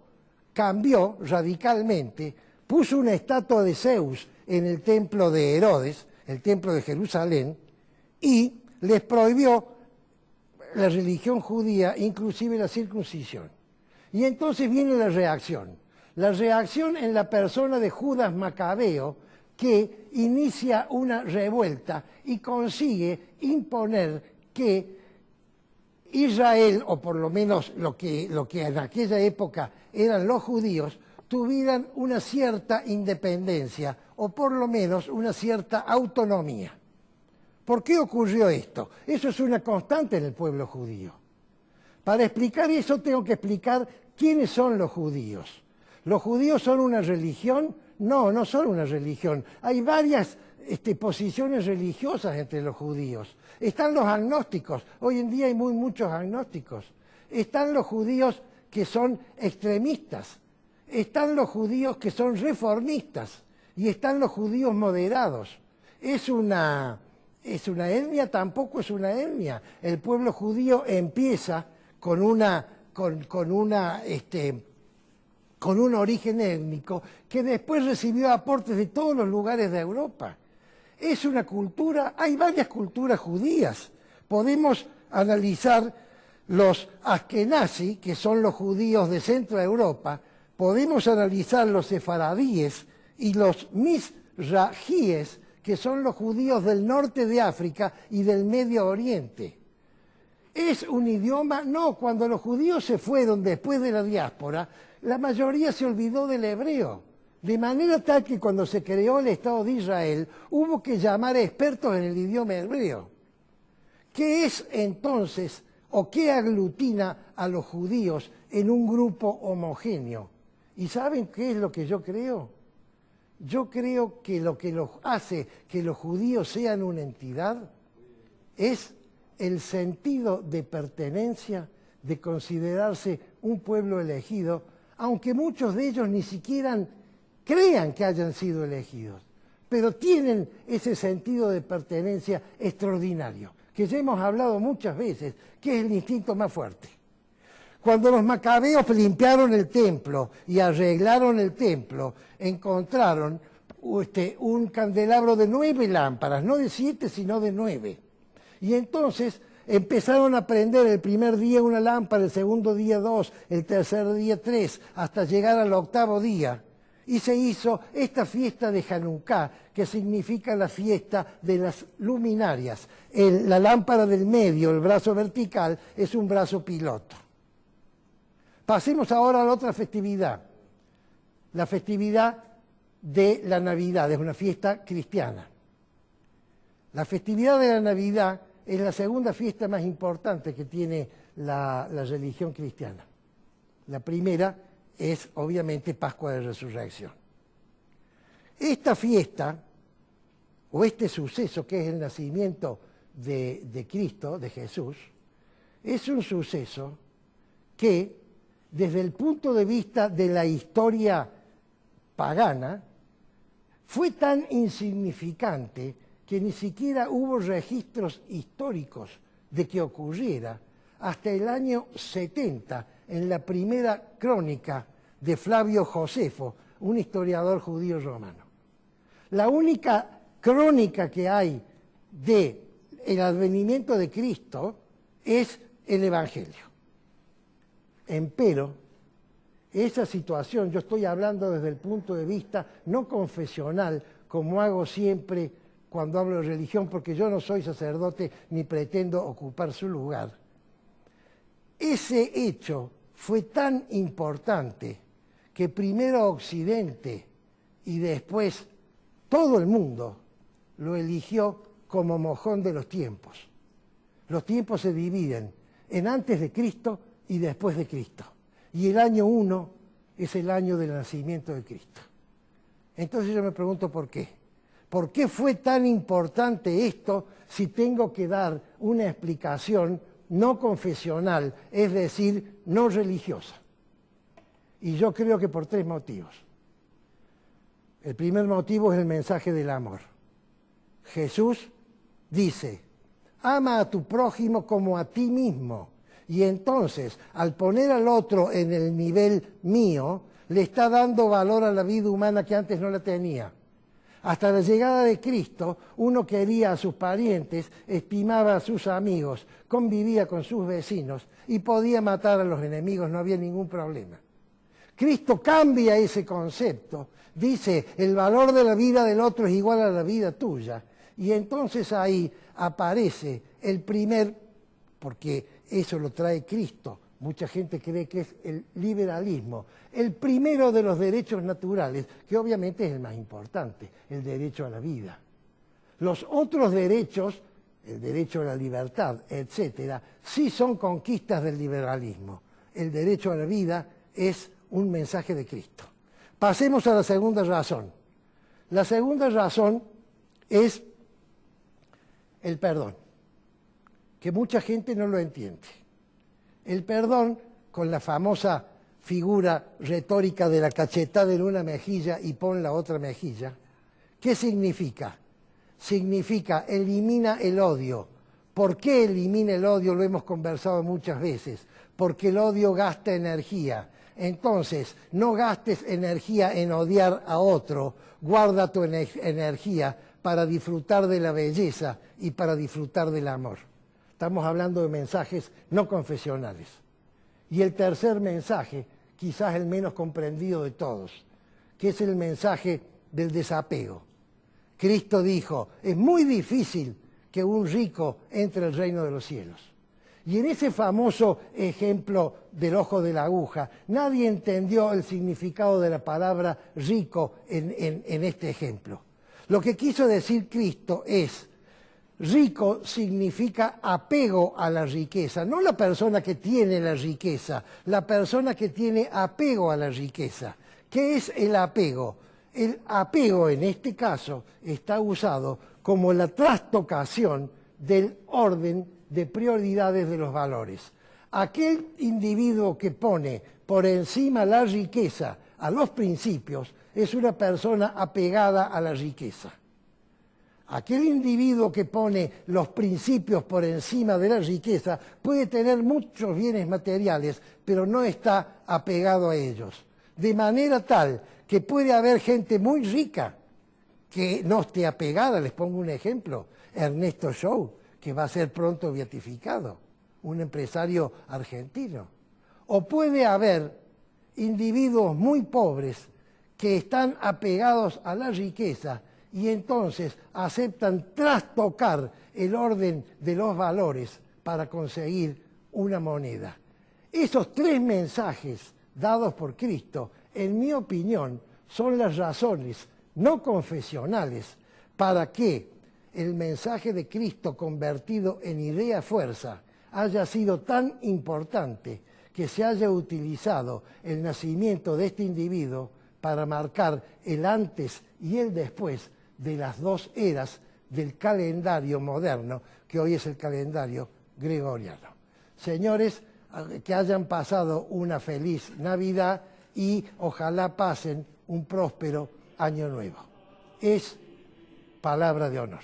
cambió radicalmente, puso una estatua de Zeus en el templo de Herodes, el templo de Jerusalén, y les prohibió la religión judía, inclusive la circuncisión. Y entonces viene la reacción en la persona de Judas Macabeo, que inicia una revuelta y consigue imponer que Israel, o por lo menos lo que en aquella época eran los judíos, tuvieran una cierta independencia, o por lo menos una cierta autonomía. ¿Por qué ocurrió esto? Eso es una constante en el pueblo judío. Para explicar eso tengo que explicar quiénes son los judíos. ¿Los judíos son una religión? No, no son una religión. Hay varias posiciones religiosas entre los judíos. Están los agnósticos. Hoy en día hay muchos agnósticos. Están los judíos que son extremistas. Están los judíos que son reformistas. Y están los judíos moderados. ¿Es una etnia? Tampoco es una etnia. El pueblo judío empieza con un origen étnico que después recibió aportes de todos los lugares de Europa. Es una cultura, hay varias culturas judías. Podemos analizar los askenazí, que son los judíos de Centro Europa, podemos analizar los sefaradíes y los mizrajíes, que son los judíos del norte de África y del Medio Oriente. ¿Es un idioma? No, cuando los judíos se fueron después de la diáspora, la mayoría se olvidó del hebreo. De manera tal que cuando se creó el Estado de Israel, hubo que llamar a expertos en el idioma hebreo. ¿Qué es entonces, o qué aglutina a los judíos en un grupo homogéneo? ¿Y saben qué es lo que yo creo? Yo creo que lo que hace que los judíos sean una entidad es el sentido de pertenencia, de considerarse un pueblo elegido, aunque muchos de ellos ni siquiera crean que hayan sido elegidos, pero tienen ese sentido de pertenencia extraordinario, que ya hemos hablado muchas veces, que es el instinto más fuerte. Cuando los macabeos limpiaron el templo y arreglaron el templo, encontraron un candelabro de 9 lámparas, no de 7, sino de 9. Y entonces empezaron a prender el primer día una lámpara, el segundo día 2, el tercer día 3, hasta llegar al 8º día. Y se hizo esta fiesta de Hanukkah, que significa la fiesta de las luminarias. La lámpara del medio, el brazo vertical, es un brazo piloto. Pasemos ahora a la otra festividad, la festividad de la Navidad, es una fiesta cristiana. La festividad de la Navidad es la segunda fiesta más importante que tiene la religión cristiana. La primera es, obviamente, Pascua de Resurrección. Esta fiesta, o este suceso que es el nacimiento de Cristo, de Jesús, es un suceso que, desde el punto de vista de la historia pagana, fue tan insignificante que ni siquiera hubo registros históricos de que ocurriera hasta el año 70, en la primera crónica de Flavio Josefo, un historiador judío romano. La única crónica que hay del advenimiento de Cristo es el Evangelio. Empero, esa situación, yo estoy hablando desde el punto de vista no confesional, como hago siempre cuando hablo de religión, porque yo no soy sacerdote ni pretendo ocupar su lugar. Ese hecho fue tan importante que primero Occidente y después todo el mundo lo eligió como mojón de los tiempos. Los tiempos se dividen en antes de Cristo y después de Cristo. Y el año 1 es el año del nacimiento de Cristo. Entonces yo me pregunto por qué. ¿Por qué fue tan importante esto si tengo que dar una explicación no confesional, es decir, no religiosa. Y yo creo que por 3 motivos. El primer motivo es el mensaje del amor. Jesús dice, ama a tu prójimo como a ti mismo. Y entonces, al poner al otro en el nivel mío, le está dando valor a la vida humana que antes no la tenía. Hasta la llegada de Cristo, uno quería a sus parientes, estimaba a sus amigos, convivía con sus vecinos y podía matar a los enemigos, no había ningún problema. Cristo cambia ese concepto, dice, el valor de la vida del otro es igual a la vida tuya. Y entonces ahí aparece el primer, porque eso lo trae Cristo, mucha gente cree que es el liberalismo, el primero de los derechos naturales, que obviamente es el más importante, el derecho a la vida. Los otros derechos, el derecho a la libertad, etcétera, sí son conquistas del liberalismo. El derecho a la vida es un mensaje de Cristo. Pasemos a la segunda razón. La segunda razón es el perdón, que mucha gente no lo entiende. El perdón, con la famosa figura retórica de la cachetada en una mejilla y pon la otra mejilla, ¿qué significa? Significa elimina el odio. ¿Por qué elimina el odio? Lo hemos conversado muchas veces. Porque el odio gasta energía. Entonces, no gastes energía en odiar a otro, guarda tu energía para disfrutar de la belleza y para disfrutar del amor. Estamos hablando de mensajes no confesionales. Y el tercer mensaje, quizás el menos comprendido de todos, que es el mensaje del desapego. Cristo dijo, es muy difícil que un rico entre al reino de los cielos. Y en ese famoso ejemplo del ojo de la aguja, nadie entendió el significado de la palabra rico en este ejemplo. Lo que quiso decir Cristo es, rico significa apego a la riqueza, no la persona que tiene la riqueza, la persona que tiene apego a la riqueza. ¿Qué es el apego? El apego en este caso está usado como la trastocación del orden de prioridades de los valores. Aquel individuo que pone por encima la riqueza a los principios es una persona apegada a la riqueza. Aquel individuo que pone los principios por encima de la riqueza puede tener muchos bienes materiales, pero no está apegado a ellos. De manera tal que puede haber gente muy rica que no esté apegada. Les pongo un ejemplo, Ernesto Shaw, que va a ser pronto beatificado, un empresario argentino. O puede haber individuos muy pobres que están apegados a la riqueza y entonces aceptan trastocar el orden de los valores para conseguir una moneda. Esos 3 mensajes dados por Cristo, en mi opinión, son las razones no confesionales para que el mensaje de Cristo convertido en idea-fuerza haya sido tan importante que se haya utilizado el nacimiento de este individuo para marcar el antes y el después de las 2 eras del calendario moderno, que hoy es el calendario gregoriano. Señores, que hayan pasado una feliz Navidad y ojalá pasen un próspero Año Nuevo. Es palabra de honor.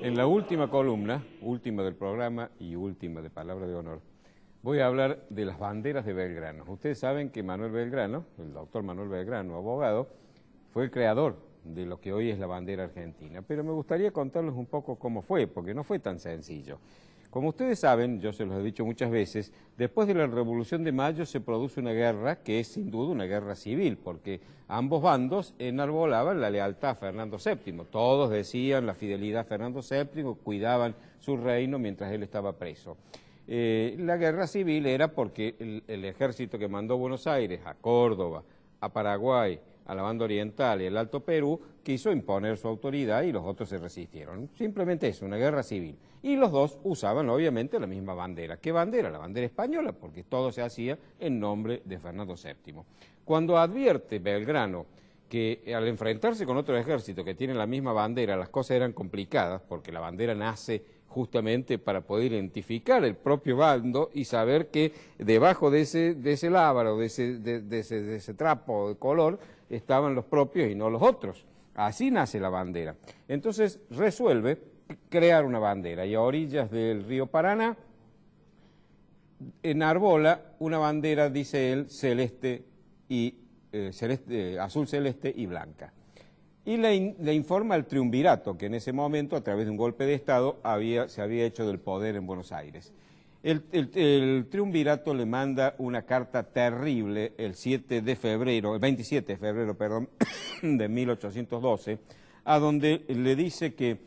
En la última columna, última del programa y última de Palabra de Honor, voy a hablar de las banderas de Belgrano. Ustedes saben que Manuel Belgrano, el doctor Manuel Belgrano, abogado, fue el creador de lo que hoy es la bandera argentina. Pero me gustaría contarles un poco cómo fue, porque no fue tan sencillo. Como ustedes saben, yo se los he dicho muchas veces, después de la Revolución de Mayo se produce una guerra que es sin duda una guerra civil, porque ambos bandos enarbolaban la lealtad a Fernando VII. Todos decían la fidelidad a Fernando VII, cuidaban su reino mientras él estaba preso. La guerra civil era porque el ejército que mandó Buenos Aires, a Córdoba, a Paraguay, a la banda oriental y el Alto Perú, quiso imponer su autoridad y los otros se resistieron. Simplemente eso, una guerra civil. Y los dos usaban obviamente la misma bandera. ¿Qué bandera? La bandera española, porque todo se hacía en nombre de Fernando VII. Cuando advierte Belgrano que al enfrentarse con otro ejército que tiene la misma bandera, las cosas eran complicadas, porque la bandera nace justamente para poder identificar el propio bando y saber que debajo de ese lábaro, de ese trapo de color, estaban los propios y no los otros. Así nace la bandera. Entonces resuelve crear una bandera y a orillas del río Paraná enarbola una bandera, dice él, azul celeste y blanca. Y le informa al triunvirato que en ese momento, a través de un golpe de Estado, se había hecho del poder en Buenos Aires. El triunvirato le manda una carta terrible el 27 de febrero, de 1812, a donde le dice que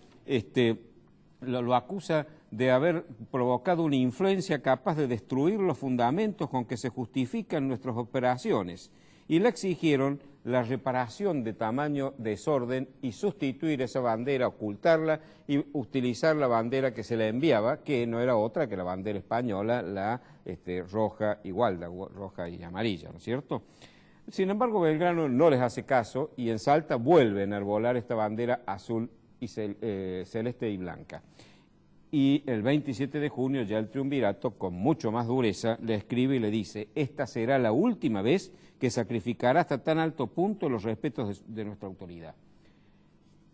lo acusa de haber provocado una influencia capaz de destruir los fundamentos con que se justifican nuestras operaciones, y le exigieron la reparación de tamaño desorden y sustituir esa bandera, ocultarla y utilizar la bandera que se le enviaba, que no era otra que la bandera española, la roja roja y amarilla, ¿no es cierto? Sin embargo, Belgrano no les hace caso y en Salta vuelve a enarbolar esta bandera azul y celeste y blanca. Y el 27 de junio ya el triunvirato, con mucho más dureza, le escribe y le dice: esta será la última vez que sacrificará hasta tan alto punto los respetos de nuestra autoridad.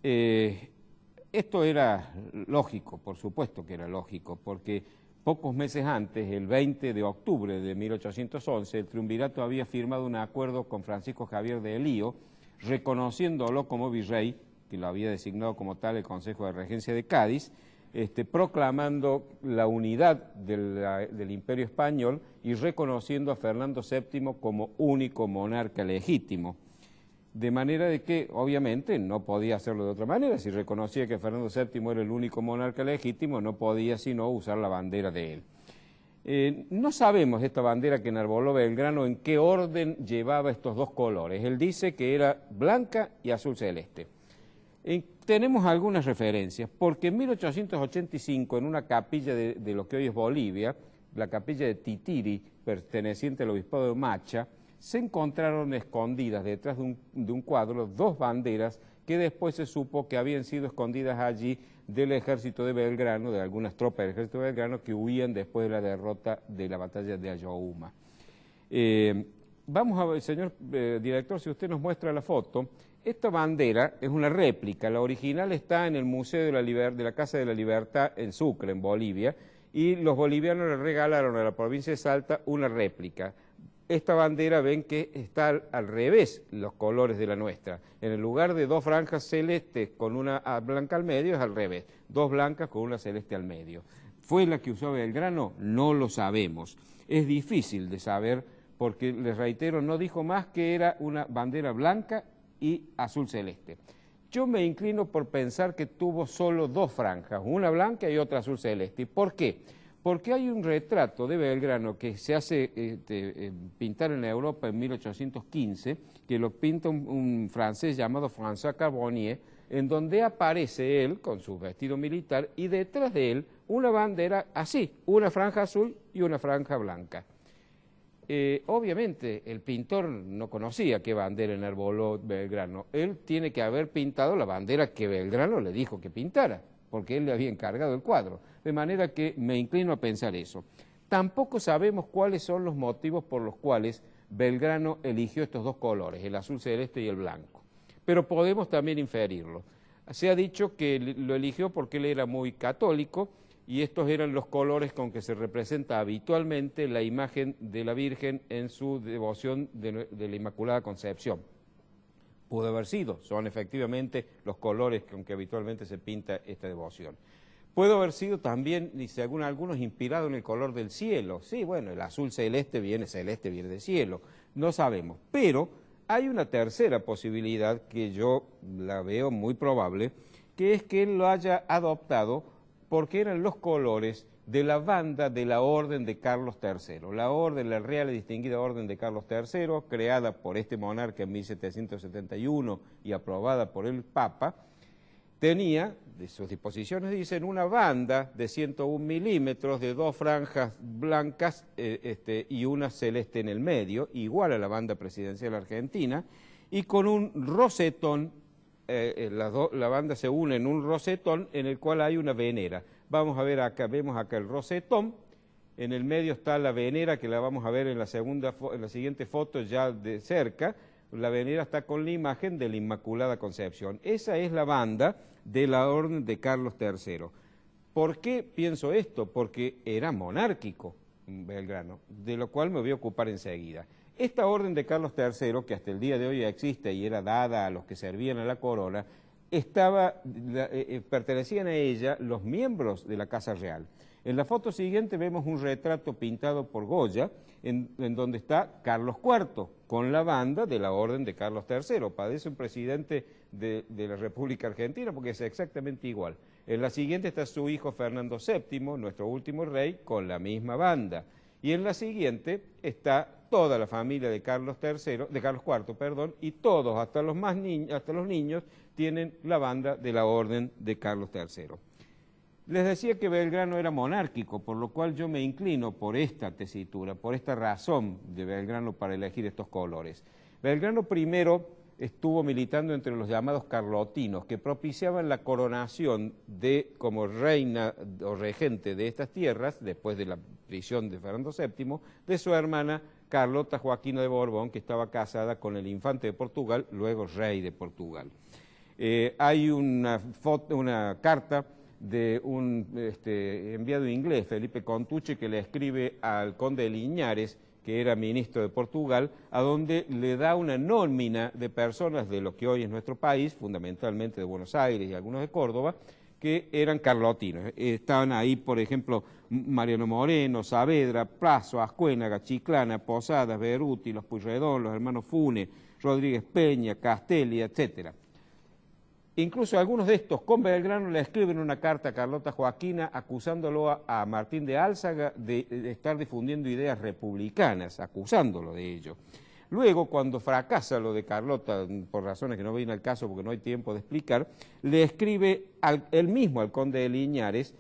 Esto era lógico, por supuesto que era lógico, porque pocos meses antes, el 20 de octubre de 1811, el triunvirato había firmado un acuerdo con Francisco Javier de Elío, reconociéndolo como virrey, que lo había designado como tal el Consejo de Regencia de Cádiz, proclamando la unidad del Imperio Español y reconociendo a Fernando VII como único monarca legítimo. De manera de que, obviamente, no podía hacerlo de otra manera. Si reconocía que Fernando VII era el único monarca legítimo, no podía sino usar la bandera de él. No sabemos esta bandera que enarboló Belgrano en qué orden llevaba estos dos colores. Él dice que era blanca y azul celeste. Tenemos algunas referencias, porque en 1885, en una capilla de lo que hoy es Bolivia, la capilla de Titiri, perteneciente al obispado de Macha, se encontraron escondidas detrás de un cuadro dos banderas que después se supo que habían sido escondidas allí del ejército de Belgrano, de algunas tropas del ejército de Belgrano que huían después de la derrota de la batalla de Ayohuma. Vamos a ver, señor director, si usted nos muestra la foto. Esta bandera es una réplica, la original está en el Museo de la Casa de la Libertad en Sucre, en Bolivia, y los bolivianos le regalaron a la provincia de Salta una réplica. Esta bandera ven que está al revés los colores de la nuestra. En el lugar de dos franjas celestes con una blanca al medio es al revés, dos blancas con una celeste al medio. ¿Fue la que usó Belgrano? No lo sabemos. Es difícil de saber porque, les reitero, no dijo más que era una bandera blanca y azul celeste. Yo me inclino por pensar que tuvo solo dos franjas, una blanca y otra azul celeste. ¿Por qué? Porque hay un retrato de Belgrano que se hace pintar en Europa en 1815, que lo pinta un francés llamado François Carbonnier, en donde aparece él con su vestido militar y detrás de él una bandera así, una franja azul y una franja blanca. Obviamente el pintor no conocía qué bandera enarboló Belgrano. Él tiene que haber pintado la bandera que Belgrano le dijo que pintara, porque él le había encargado el cuadro. De manera que me inclino a pensar eso. Tampoco sabemos cuáles son los motivos por los cuales Belgrano eligió estos dos colores, el azul celeste y el blanco. Pero podemos también inferirlo. Se ha dicho que lo eligió porque él era muy católico, y estos eran los colores con que se representa habitualmente la imagen de la Virgen en su devoción de la Inmaculada Concepción. Pudo haber sido, son efectivamente los colores con que habitualmente se pinta esta devoción. Puede haber sido también, dice algunos, inspirado en el color del cielo. Sí, bueno, el azul celeste viene del cielo, no sabemos. Pero hay una tercera posibilidad que yo la veo muy probable, que es que él lo haya adoptado porque eran los colores de la banda de la Orden de Carlos III. La Orden, la Real y Distinguida Orden de Carlos III, creada por este monarca en 1771 y aprobada por el Papa, tenía, de sus disposiciones dicen, una banda de 101 milímetros, de 2 franjas blancas y una celeste en el medio, igual a la banda presidencial argentina, y con un rosetón. La banda se une en un rosetón en el cual hay una venera. Vamos a ver acá, vemos acá el rosetón, en el medio está la venera, que la vamos a ver en la siguiente foto ya de cerca. La venera está con la imagen de la Inmaculada Concepción. Esa es la banda de la Orden de Carlos III. ¿Por qué pienso esto? Porque era monárquico Belgrano, de lo cual me voy a ocupar enseguida. Esta orden de Carlos III, que hasta el día de hoy existe y era dada a los que servían a la corona, pertenecían a ella los miembros de la Casa Real. En la foto siguiente vemos un retrato pintado por Goya, en donde está Carlos IV, con la banda de la orden de Carlos III. Parece un presidente de la República Argentina porque es exactamente igual. En la siguiente está su hijo Fernando VII, nuestro último rey, con la misma banda. Y en la siguiente está toda la familia de Carlos IV, perdón, y todos, hasta los niños, tienen la banda de la orden de Carlos III. Les decía que Belgrano era monárquico, por lo cual yo me inclino por esta tesitura, por esta razón de Belgrano para elegir estos colores. Belgrano primero estuvo militando entre los llamados carlotinos, que propiciaban la coronación como reina o regente de estas tierras, después de la prisión de Fernando VII, de su hermana Carlota Joaquina de Borbón, que estaba casada con el infante de Portugal, luego rey de Portugal. Hay una carta de un enviado inglés, Felipe Contuche, que le escribe al conde de Liñares, que era ministro de Portugal, a donde le da una nómina de personas de lo que hoy es nuestro país, fundamentalmente de Buenos Aires y algunos de Córdoba, que eran carlotinos. Estaban ahí, por ejemplo, Mariano Moreno, Saavedra, Plazo, Ascuénaga, Chiclana, Posadas, Beruti, los Pueyrredón, los hermanos Funes, Rodríguez Peña, Castelli, etcétera. Incluso algunos de estos con Belgrano le escriben una carta a Carlota Joaquina acusándolo a Martín de Álzaga de estar difundiendo ideas republicanas, acusándolo de ello. Luego, cuando fracasa lo de Carlota, por razones que no viene al caso porque no hay tiempo de explicar, le escribe él mismo al conde de Liñares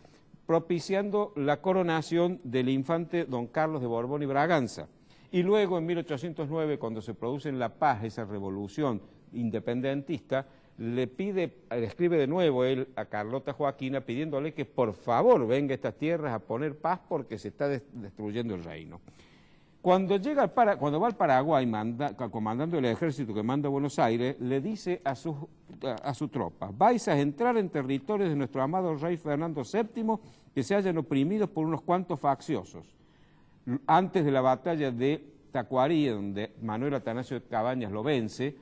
propiciando la coronación del infante don Carlos de Borbón y Braganza. Y luego, en 1809, cuando se produce en La Paz esa revolución independentista, le escribe de nuevo él a Carlota Joaquina pidiéndole que por favor venga a estas tierras a poner paz porque se está destruyendo el reino. Cuando va al Paraguay comandando el ejército que manda a Buenos Aires, le dice a su tropa: vais a entrar en territorios de nuestro amado rey Fernando VII que se hayan oprimidos por unos cuantos facciosos. Antes de la batalla de Tacuarí, donde Manuel Atanasio de Cabañas lo vence,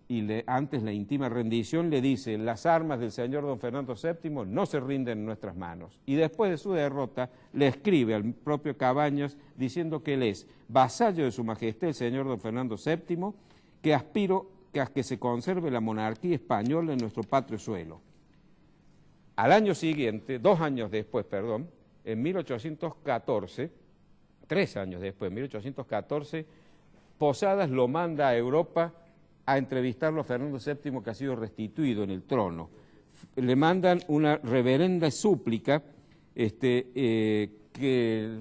y antes la íntima rendición le dice: las armas del señor don Fernando VII no se rinden en nuestras manos. Y después de su derrota le escribe al propio Cabañas diciendo que él es vasallo de su majestad el señor don Fernando VII, que aspiro a que se conserve la monarquía española en nuestro patrio suelo. Al año siguiente, 2 años después, perdón, en 1814, 3 años después, en 1814, Posadas lo manda a Europa a entrevistarlo a Fernando VII, que ha sido restituido en el trono. Le mandan una reverenda súplica que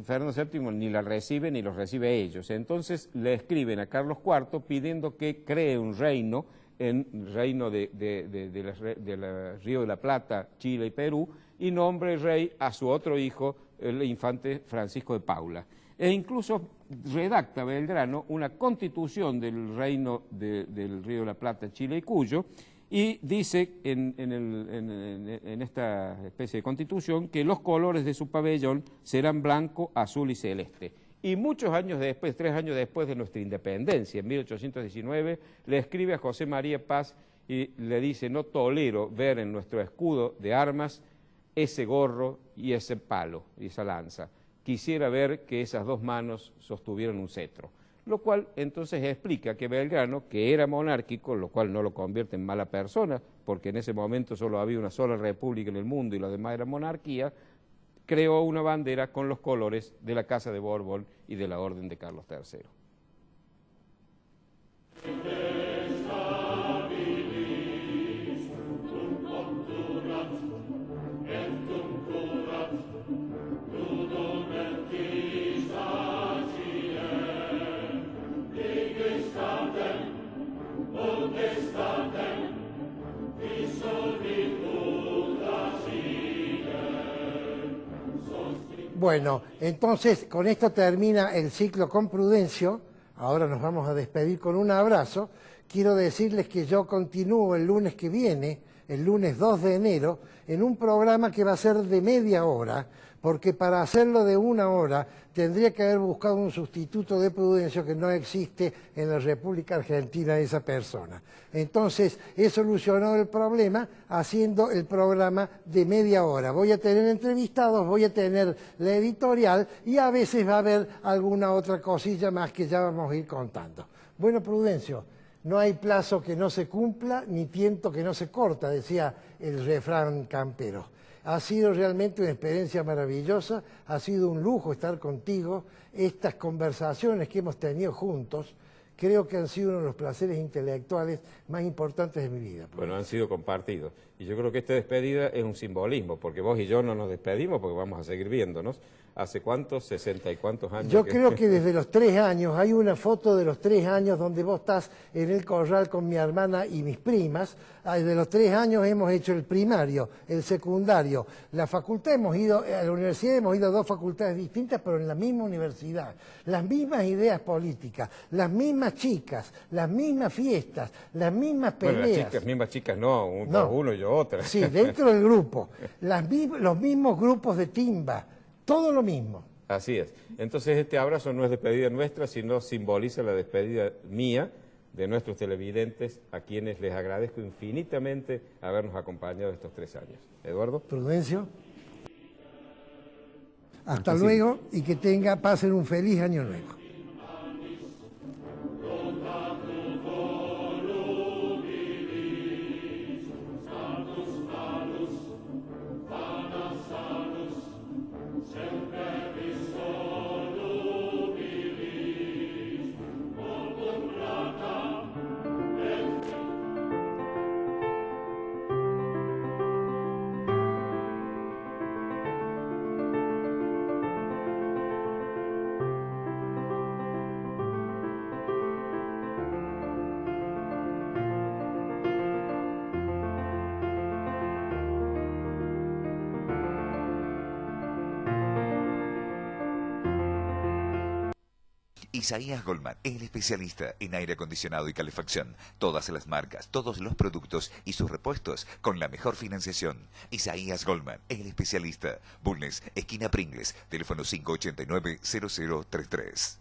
Fernando VII ni la recibe ni los recibe ellos. Entonces le escriben a Carlos IV pidiendo que cree un reino, reino del Río de la Plata, Chile y Perú, y nombre rey a su otro hijo, el infante Francisco de Paula. E incluso redacta Belgrano una constitución del reino del Río de la Plata, Chile y Cuyo, y dice en esta especie de constitución que los colores de su pabellón serán blanco, azul y celeste. Y muchos años después, 3 años después de nuestra independencia, en 1819, le escribe a José María Paz y le dice: no tolero ver en nuestro escudo de armas ese gorro y ese palo y esa lanza. Quisiera ver que esas 2 manos sostuvieran un cetro. Lo cual entonces explica que Belgrano, que era monárquico, lo cual no lo convierte en mala persona, porque en ese momento solo había una sola república en el mundo y lo demás era monarquía, creó una bandera con los colores de la Casa de Borbón y de la Orden de Carlos III. Bueno, entonces con esto termina el ciclo con Prudencio. Ahora nos vamos a despedir con un abrazo. Quiero decirles que yo continúo el lunes que viene, el lunes 2 de enero, en un programa que va a ser de media hora, porque para hacerlo de 1 hora tendría que haber buscado un sustituto de Prudencio que no existe en la República Argentina esa persona. Entonces he solucionado el problema haciendo el programa de media hora. Voy a tener entrevistados, voy a tener la editorial y a veces va a haber alguna otra cosilla más que ya vamos a ir contando. Bueno, Prudencio, no hay plazo que no se cumpla ni tiento que no se corta, decía el refrán campero. Ha sido realmente una experiencia maravillosa, ha sido un lujo estar contigo. Estas conversaciones que hemos tenido juntos, creo que han sido uno de los placeres intelectuales más importantes de mi vida. Bueno, han sido compartidos. Y yo creo que esta despedida es un simbolismo, porque vos y yo no nos despedimos porque vamos a seguir viéndonos. ¿Hace cuántos? 60 y cuántos años. Yo creo que desde los 3 años, hay una foto de los 3 años donde vos estás en el corral con mi hermana y mis primas. Desde los 3 años hemos hecho el primario, el secundario. La facultad hemos ido, a la universidad hemos ido a 2 facultades distintas, pero en la misma universidad. Las mismas ideas políticas, las mismas chicas, las mismas fiestas, las mismas peleas. Bueno, las mismas chicas no, uno y yo otra. Sí, dentro del grupo. Los mismos grupos de timba. Todo lo mismo. Así es. Entonces este abrazo no es despedida nuestra, sino simboliza la despedida mía de nuestros televidentes, a quienes les agradezco infinitamente habernos acompañado estos 3 años. Eduardo. Prudencio. Hasta luego y que pasen un feliz año nuevo. Isaías Goldman, el especialista en aire acondicionado y calefacción. Todas las marcas, todos los productos y sus repuestos con la mejor financiación. Isaías Goldman, el especialista. Bulnes, esquina Pringles, teléfono 589-0033.